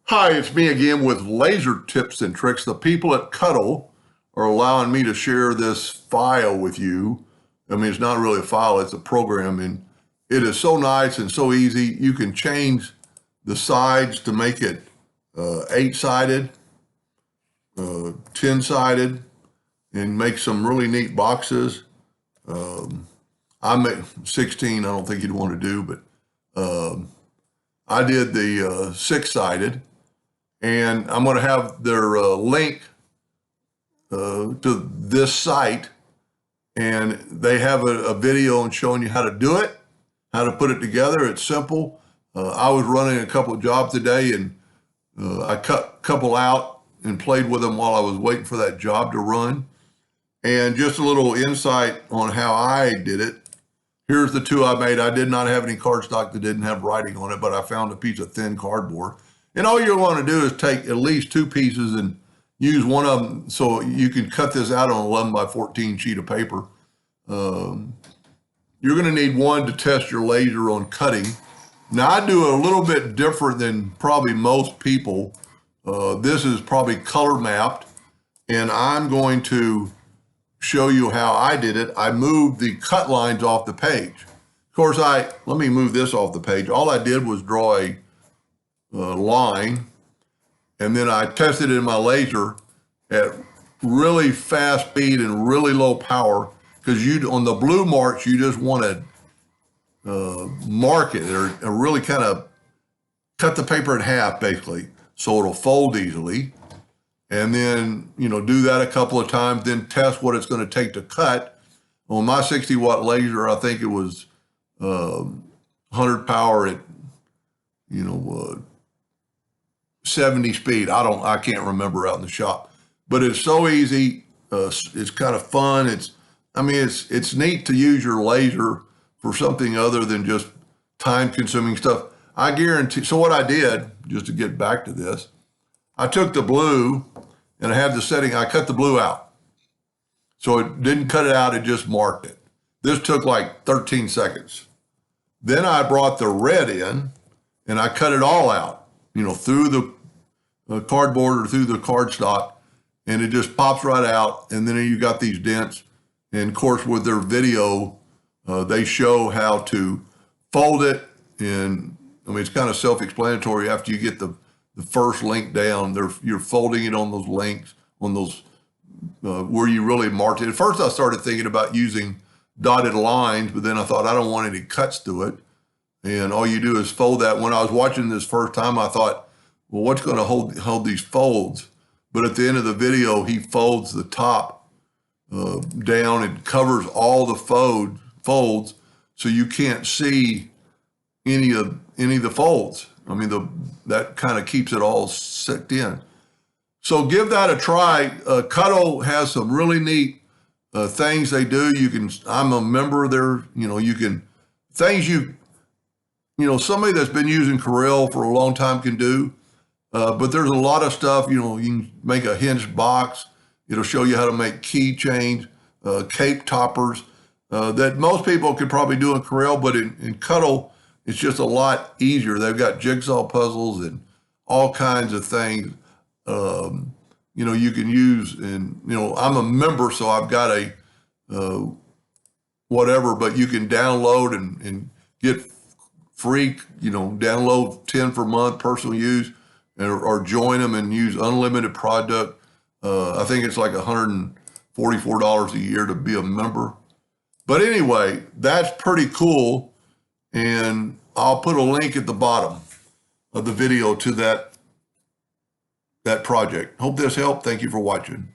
Hi, it's me again with laser tips and tricks. The people at Cuddle are allowing me to share this file with you. I mean, it's not really a file, it's a program, and it is so nice and so easy. You can change the sides to make it 8-sided, 10-sided, and make some really neat boxes. I made 16, I don't think you'd want to do, but I did the 6-sided. And I'm going to have their link to this site, and they have a video and showing you how to do it, how to put it together. It's simple. I was running a couple of jobs today, and I cut a couple out and played with them while I was waiting for that job to run. And just a little insight on how I did it. Here's the two I made. I did not have any cardstock that didn't have writing on it, but I found a piece of thin cardboard. And all you want to do is take at least 2 pieces and use one of them so you can cut this out on an 11 by 14 sheet of paper. You're going to need one to test your laser on cutting. Now, I do a little bit different than probably most people. This is probably color mapped, and I'm going to show you how I did it. I moved the cut lines off the page. Of course, let me move this off the page. All I did was draw a line, and then I tested it in my laser at really fast speed and really low power, because on the blue marks you just want to mark it or really kind of cut the paper in half basically so it'll fold easily, and then do that a couple of times, then test what it's going to take to cut. On my 60-watt laser, I think it was 100 power at 70 speed. I can't remember out in the shop, but it's so easy. It's kind of fun. It's neat to use your laser for something other than just time consuming stuff. I guarantee. So what I did, just to get back to this, I took the blue and I had the setting. I cut the blue out. So it didn't cut it out. It just marked it. This took like 13 seconds. Then I brought the red in and I cut it all out, through the cardboard or through the cardstock, and it just pops right out. And then you got these dents. And of course, with their video, they show how to fold it. And it's kind of self-explanatory. After you get the first link down, you're folding it on those links, on those where you really marked it. At first, I started thinking about using dotted lines, but then I thought I don't want any cuts to it. And all you do is fold that. When I was watching this first time, I thought, well, what's going to hold these folds? But at the end of the video, he folds the top down and covers all the folds, so you can't see any of the folds. That kind of keeps it all sucked in. So give that a try. Cuddle has some really neat things they do. I'm a member there. Somebody that's been using Corel for a long time can do. But there's a lot of stuff, you can make a hinged box. It'll show you how to make keychains, cape toppers, that most people could probably do in Corel, but in Cuddle, it's just a lot easier. They've got jigsaw puzzles and all kinds of things, you can use. And, I'm a member, so I've got a whatever, but you can download and get free, download 10 for a month, personal use, or join them and use unlimited product. I think it's like $144 a year to be a member. But anyway, that's pretty cool. And I'll put a link at the bottom of the video to that project. Hope this helped. Thank you for watching.